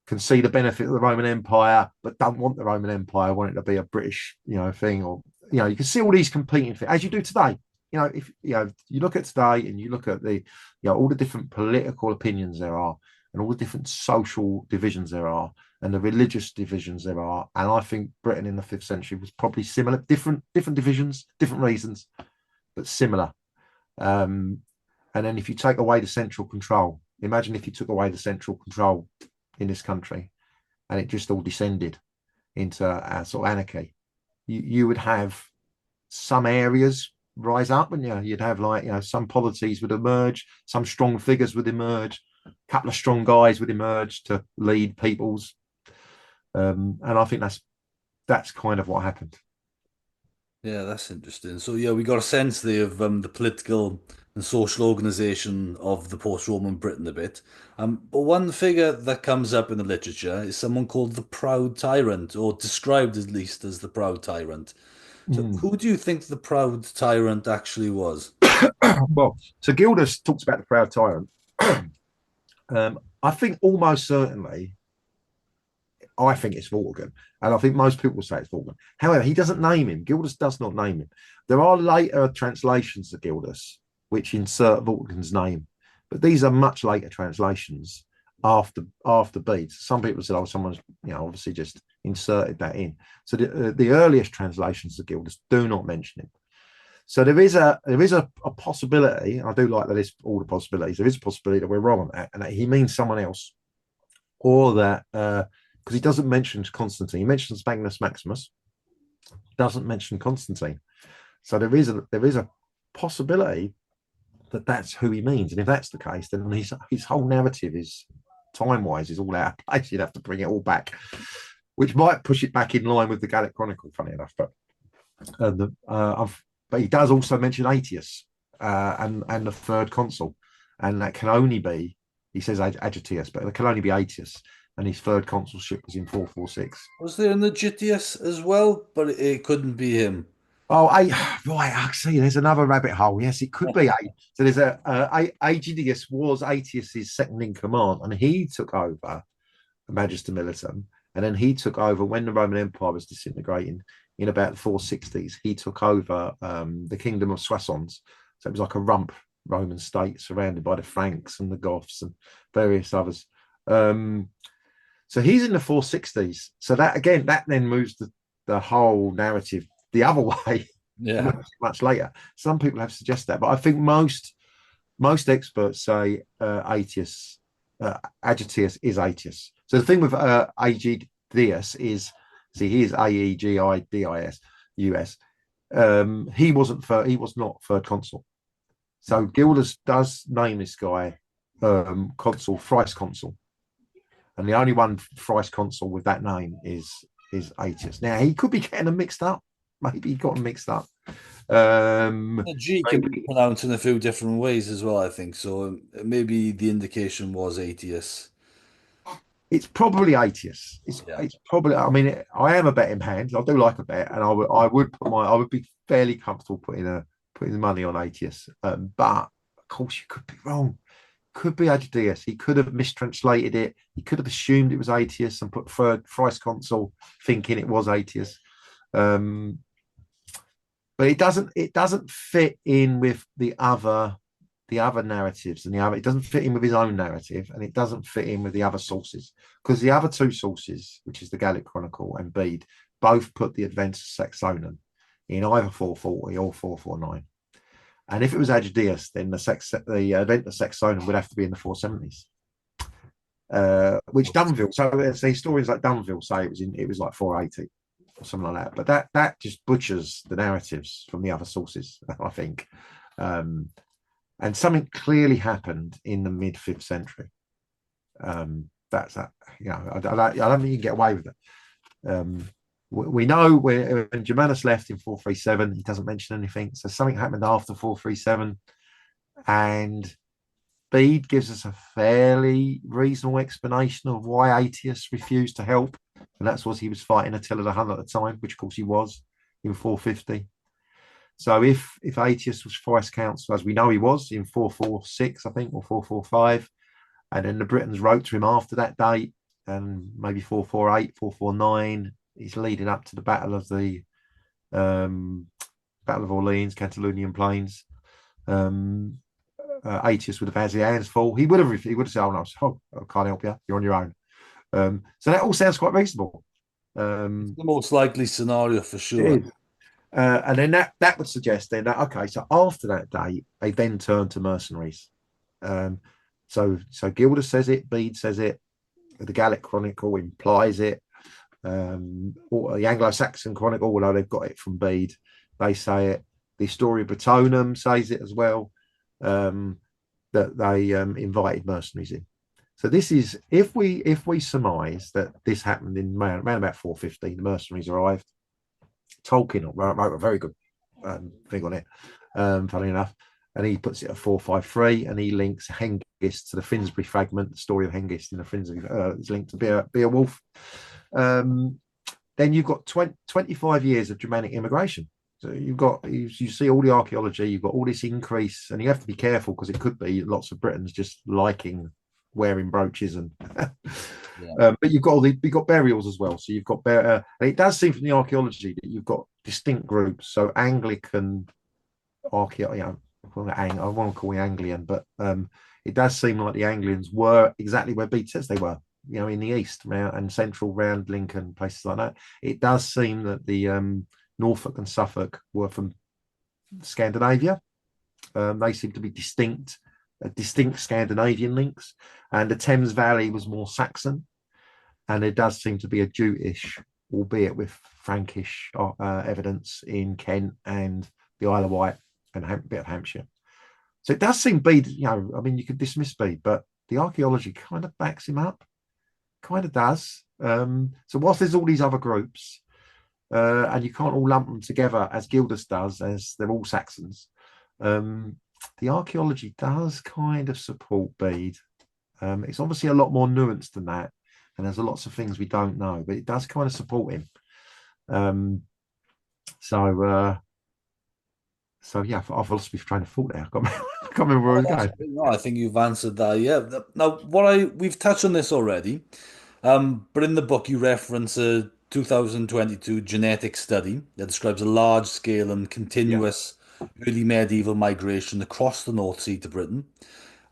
can see the benefit of the Roman Empire but don't want the Roman Empire, want it to be a British thing, or you can see all these competing things as you do today. If you look at today and you look at the all the different political opinions there are, and all the different social divisions there are, and the religious divisions there are, and I think Britain in the 5th century was probably similar, different divisions, different reasons, but similar. And then if you take away the central control, imagine if you took away the central control in this country and it just all descended into a sort of anarchy, you would have some areas rise up, and you'd have some polities would emerge, some strong figures would emerge, a couple of strong guys would emerge to lead peoples, and I think that's kind of what happened. Yeah, that's interesting. So yeah, we got a sense there of the political and social organization of the post-Roman Britain a bit. But one figure that comes up in the literature is someone called the Proud Tyrant, or described at least as the Proud Tyrant. So Mm. who do you think the Proud Tyrant actually was? Well, so Gildas talks about the proud tyrant I think almost certainly, I think it's Vortigern, and I think most people say it's Vortigern. However, he doesn't name him. Gildas does not name him. There are later translations of Gildas which insert Vortigern's name, but these are much later translations after Bede's. Some people said, "Oh, someone's obviously just inserted that in." So the earliest translations of Gildas do not mention him. So there is a possibility. I do like that it's all the possibilities. There is a possibility that we're wrong on that, and that he means someone else, or that because he doesn't mention Constantine. He mentions Magnus Maximus, doesn't mention Constantine. So there is a possibility that that's who he means, and if that's the case, then his whole narrative is time wise is all out of place. You'd have to bring it all back, which might push it back in line with the Gallic Chronicle. Funny enough, but he does also mention Aetius and the third consul, and that can only be, he says Agitius, but it can only be Aetius, and his third consulship was in 446. Was there an Agitius as well? But it couldn't be him. Oh, right. I see. There's another rabbit hole. Yes, it could be. So there's Aegidius was Aetius's second in command, and he took over Magister Militum, and then he took over when the Roman Empire was disintegrating in about the 460s. He took over the kingdom of Soissons, so it was like a rump Roman state surrounded by the Franks and the Goths and various others. So he's in the 460s. So that then moves the whole narrative the other way. Yeah. much later. Some people have suggested that, but I think most experts say Aetius, Agitius is Aetius. So the thing with Aegidius is, see, he is Aegidis US. He was not third consul. So Gildas does name this guy consul, thrice consul, and the only one thrice consul with that name is Aetius. Now he could be getting them mixed up. Maybe he got them mixed up. The G can be pronounced in a few different ways as well, I think. So maybe the indication was Aetius. It's probably Aetius. Yeah. It's probably. I mean, I am a betting hand. I do like a bet, and I would be fairly comfortable putting the money on Aetius. But of course, you could be wrong. Could be Agidius. He could have mistranslated it. He could have assumed it was Aetius and put thrice consul, thinking it was Aetius. But it doesn't fit in with the other narratives, and it doesn't fit in with his own narrative, and it doesn't fit in with the other sources, because the other two sources, which is the Gallic Chronicle and Bede, both put the Adventus Saxonum in either 440 or 449. And if it was Agidius, then the Adventus Saxonum would have to be in the 470s. Which Dunville, so historians like Dunville say it was like 480 or something like that. But that just butchers the narratives from the other sources, I think. And something clearly happened in the mid 5th century. That's that. I don't think you can get away with it. We know when Germanus left in 437, he doesn't mention anything. So something happened after 437, and Bede gives us a fairly reasonable explanation of why Aetius refused to help, and that's was he was fighting Attila the Hun at the time, which of course he was in 450. So if Aetius was vice consul, as we know he was in 446, I think, or 445, and then the Britons wrote to him after that date, and maybe 448, 449, he's leading up to the Battle of Orleans, Catalonian Plains. Aetius would have had his hands full. He would have said, "Oh no, I can't help you. You're on your own." So that all sounds quite reasonable. The most likely scenario for sure. And then that would suggest then that, okay, so after that date, they then turn to mercenaries. So Gildas says it, Bede says it, the Gallic Chronicle implies it, or the Anglo-Saxon Chronicle, although they've got it from Bede, they say it. The Historia Britonum says it as well, that they invited mercenaries in. So this is, if we surmise that this happened in around about 450, the mercenaries arrived. Tolkien wrote a very good thing on it, funny enough, and he puts it at 453, and he links Hengist to the Finsbury fragment, the story of Hengist in the Finsbury is linked to Beowulf. Then you've got 25 years of Germanic immigration. So you see all the archaeology, you've got all this increase, and you have to be careful because it could be lots of Britons just liking wearing brooches and Yeah. but you've got burials as well. So you've got and it does seem from the archaeology that you've got distinct groups. So Anglican archaeo, I want to call it Anglian, but it does seem like the Anglians were exactly where Bede says they were. In the east and central, round Lincoln, places like that. It does seem that the Norfolk and Suffolk were from Scandinavia. They seem to be distinct Scandinavian links, and the Thames Valley was more Saxon, and there does seem to be a Jutish, albeit with Frankish evidence in Kent and the Isle of Wight and a bit of Hampshire. So it does seem Bede, you could dismiss Bede, but the archaeology kind of backs him up, kind of does. So whilst there's all these other groups, and you can't all lump them together as Gildas does, as they're all Saxons, the archaeology does kind of support Bede. It's obviously a lot more nuanced than that, and there's lots of things we don't know, but it does kind of support him. So yeah, I've lost my train of thought there. I can't remember where I was going. No, I think you've answered that. Yeah. Now, we've touched on this already, but in the book you reference a 2022 genetic study that describes a large scale and Yeah, continuous early medieval migration across the North Sea to Britain,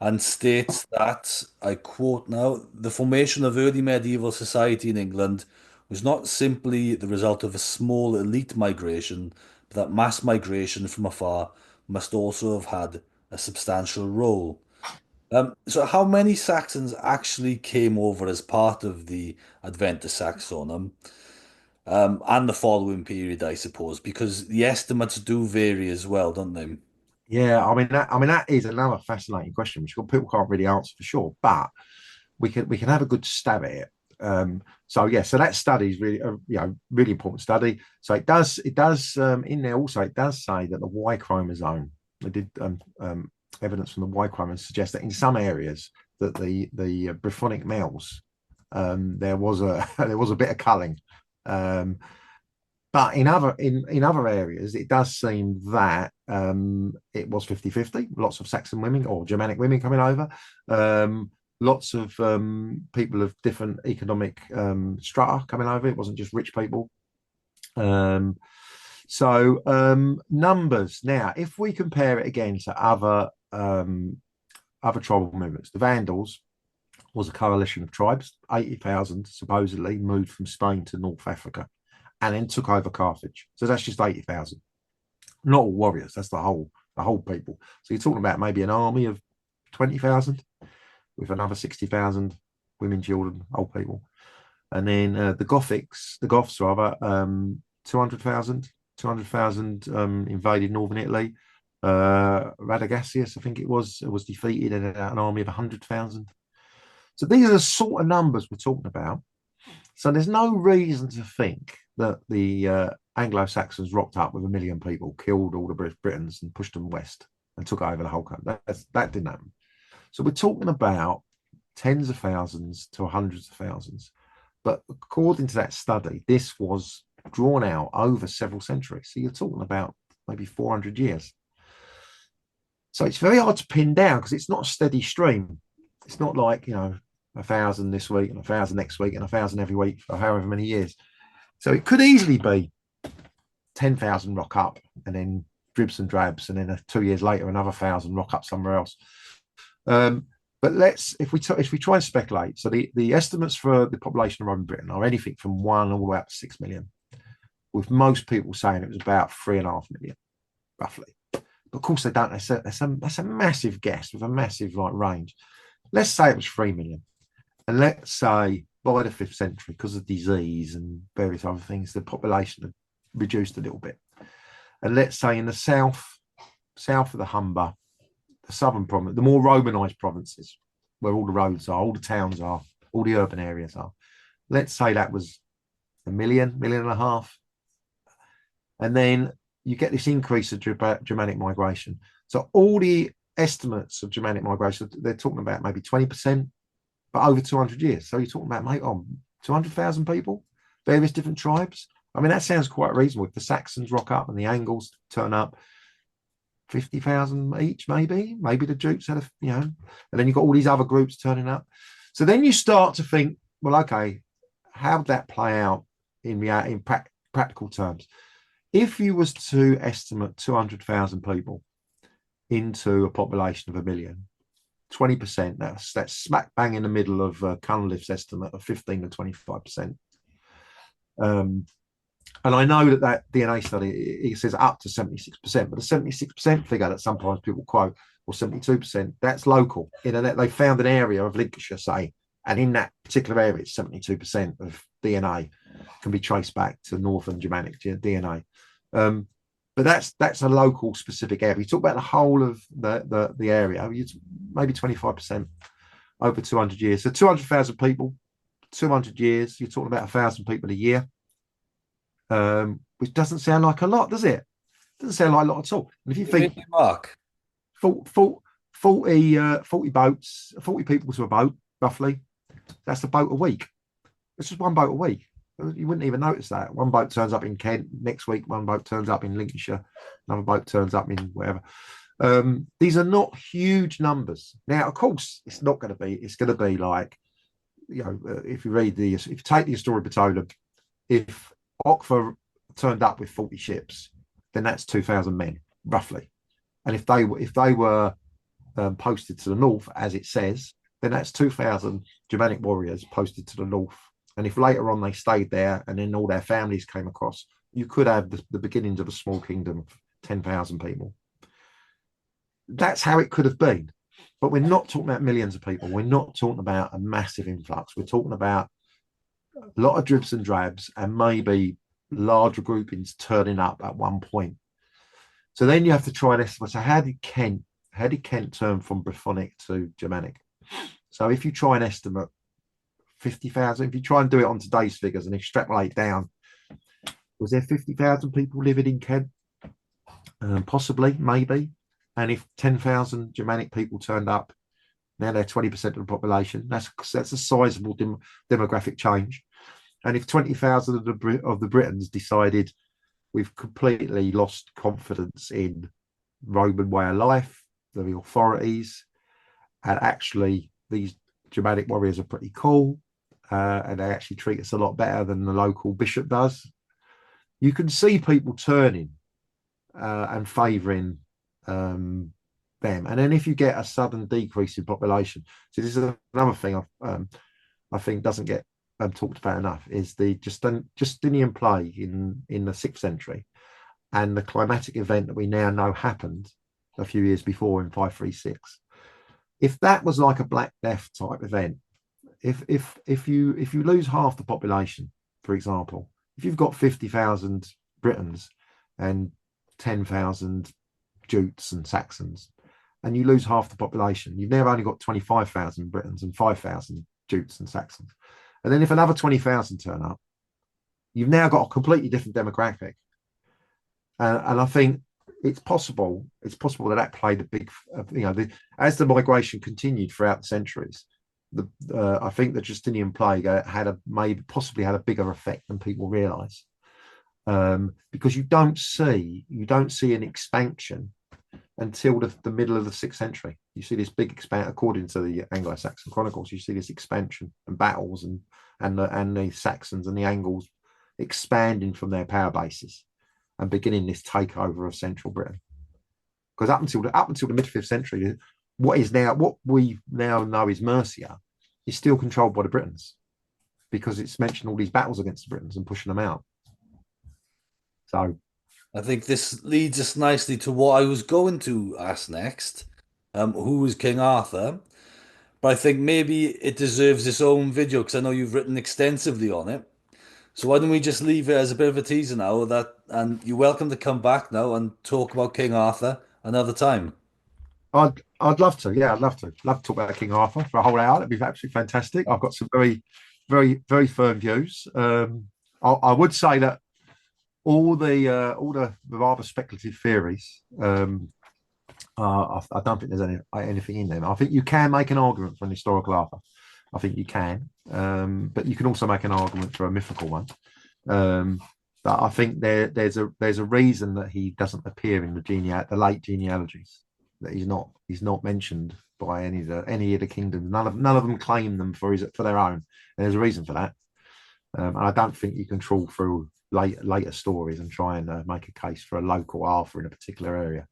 and states that, I quote now, the formation of early medieval society in England was not simply the result of a small elite migration, but that mass migration from afar must also have had a substantial role. So how many Saxons actually came over as part of the Adventus Saxonum, and the following period, I suppose, because the estimates do vary as well, don't they? yeah. That is another fascinating question, which people can't really answer for sure, but we can have a good stab at it. So that study is really really important study. So it does in there also it does say that the Y chromosome, they did evidence from the Y chromosome suggests that in some areas that the Brythonic males, there was a there was a bit of culling. But in other areas, it does seem that it was 50-50. Lots of Saxon women or Germanic women coming over. Lots of people of different economic strata coming over. It wasn't just rich people. Numbers. Now, if we compare it again to other tribal movements, the Vandals was a coalition of tribes. 80,000 supposedly moved from Spain to North Africa and then took over Carthage. So that's just 80,000. Not all warriors. That's the whole people. So you're talking about maybe an army of 20,000 with another 60,000 women, children, old people. And then the Goths rather, 200,000 invaded northern Italy. Radagasius, I think it was defeated in an army of 100,000. So these are the sort of numbers we're talking about. So there's no reason to think that the Anglo-Saxons rocked up with 1 million people, killed all the Britons and pushed them west and took over the whole country. That didn't happen. So we're talking about tens of thousands to hundreds of thousands. But according to that study, this was drawn out over several centuries. So you're talking about maybe 400 years. So it's very hard to pin down because it's not a steady stream. It's not like, 1,000 this week and 1,000 next week and 1,000 every week for however many years. So it could easily be 10,000 rock up and then dribs and drabs, and then 2 years later another 1,000 rock up somewhere else. But if we try and speculate, so the estimates for the population of Roman Britain are anything from 1 all the way up to 6 million, with most people saying it was about 3.5 million, roughly. But of course they don't. That's a massive guess with a massive range. Let's say it was 3 million, and let's say by the 5th century, because of disease and various other things, the population had reduced a little bit. And let's say in the south of the Humber, the southern province, the more Romanized provinces, where all the roads are, all the towns are, all the urban areas are. Let's say that was 1 million, 1.5 million. And then you get this increase of Germanic migration. So all the estimates of Germanic migration, they're talking about maybe 20%, but over 200 years. So you're talking about, 200,000 people, various different tribes. I mean, that sounds quite reasonable. If the Saxons rock up and the Angles turn up, 50,000 each, maybe. Maybe the Jutes had and then you've got all these other groups turning up. So then you start to think, well, okay, how would that play out in practical terms? If you was to estimate 200,000 people into a population of 1 million, 20%, that's smack bang in the middle of Cunliffe's estimate of 15 to 25%. And I know that DNA study, it says up to 76%, but the 76% figure that sometimes people quote, or 72%, that's local. They found an area of Lincolnshire, say, and in that particular area, it's 72% of DNA can be traced back to Northern Germanic DNA. But that's a local specific area. You talk about the whole of the area, maybe 25% over 200 years. So 200,000 people, 200 years, you're talking about 1,000 people a year, which doesn't sound like a lot, does it? Doesn't sound like a lot at all. And if you think, Mark, 40 boats, 40 people to a boat, roughly, that's a boat a week. It's just one boat a week. You wouldn't even notice that. One boat turns up in Kent next week, one boat turns up in Lincolnshire, another boat turns up in wherever. These are not huge numbers. Now, of course, it's going to be like, if you take the Historia Petroleum, if Oxford turned up with 40 ships, then that's 2,000 men, roughly. And if they were posted to the north, as it says, then that's 2,000 Germanic warriors posted to the north. And if later on they stayed there and then all their families came across, you could have the beginnings of a small kingdom of 10,000 people. That's how it could have been. But we're not talking about millions of people. We're not talking about a massive influx. We're talking about a lot of dribs and drabs and maybe larger groupings turning up at one point. So then you have to try and estimate. So how did Kent turn from Brythonic to Germanic? So if you try and estimate 50,000, if you try and do it on today's figures and extrapolate down, was there 50,000 people living in Kent? Possibly, maybe. And if 10,000 Germanic people turned up, now they're 20% of the population. That's a sizable demographic change. And if 20,000 of the Britons decided we've completely lost confidence in Roman way of life, the authorities, and actually these Germanic warriors are pretty cool, and they actually treat us a lot better than the local bishop does, you can see people turning and favouring them. And then if you get a sudden decrease in population, so this is another thing I think doesn't get talked about enough, is the Justinian plague in the 6th century and the climatic event that we now know happened a few years before in 536. If that was like a Black Death type event, if you lose half the population, for example, if you've got 50,000 Britons and 10,000 Jutes and Saxons, and you lose half the population, you've now only got 25,000 Britons and 5,000 Jutes and Saxons. And then if another 20,000 turn up, you've now got a completely different demographic. And I think it's possible that played a big, as the migration continued throughout the centuries, I think the Justinian plague possibly had a bigger effect than people realise, because you don't see an expansion until the middle of the 6th century. You see this big expansion, according to the Anglo-Saxon chronicles. You see this expansion and battles and the Saxons and the Angles expanding from their power bases and beginning this takeover of central Britain. Because up until the mid 5th century, what we now know is Mercia is still controlled by the Britons, because it's mentioned all these battles against the Britons and pushing them out. So I think this leads us nicely to what I was going to ask next. Who was King Arthur? But I think maybe it deserves its own video because I know you've written extensively on it. So why don't we just leave it as a bit of a teaser now, and you're welcome to come back now and talk about King Arthur another time. I'd love to. Yeah, I'd love to. Love to talk about King Arthur for a whole hour. That'd be absolutely fantastic. I've got some very, very, very firm views. I would say that all the rather speculative theories, I don't think there's anything in them. I think you can make an argument for an historical Arthur. I think you can, but you can also make an argument for a mythical one. But I think there's a reason that he doesn't appear in the late genealogies. That he's not mentioned by any of the kingdoms. None of them claim them for their own. And there's a reason for that. And I don't think you can trawl through later stories and try and make a case for a local Arthur in a particular area.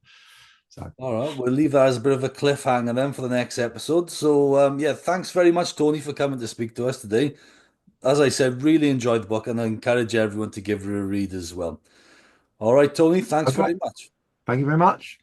So All right, we'll leave that as a bit of a cliffhanger then for the next episode. So, yeah, thanks very much, Tony, for coming to speak to us today. As I said, really enjoyed the book, and I encourage everyone to give it a read as well. All right, Tony, thanks okay, very much. thank you very much.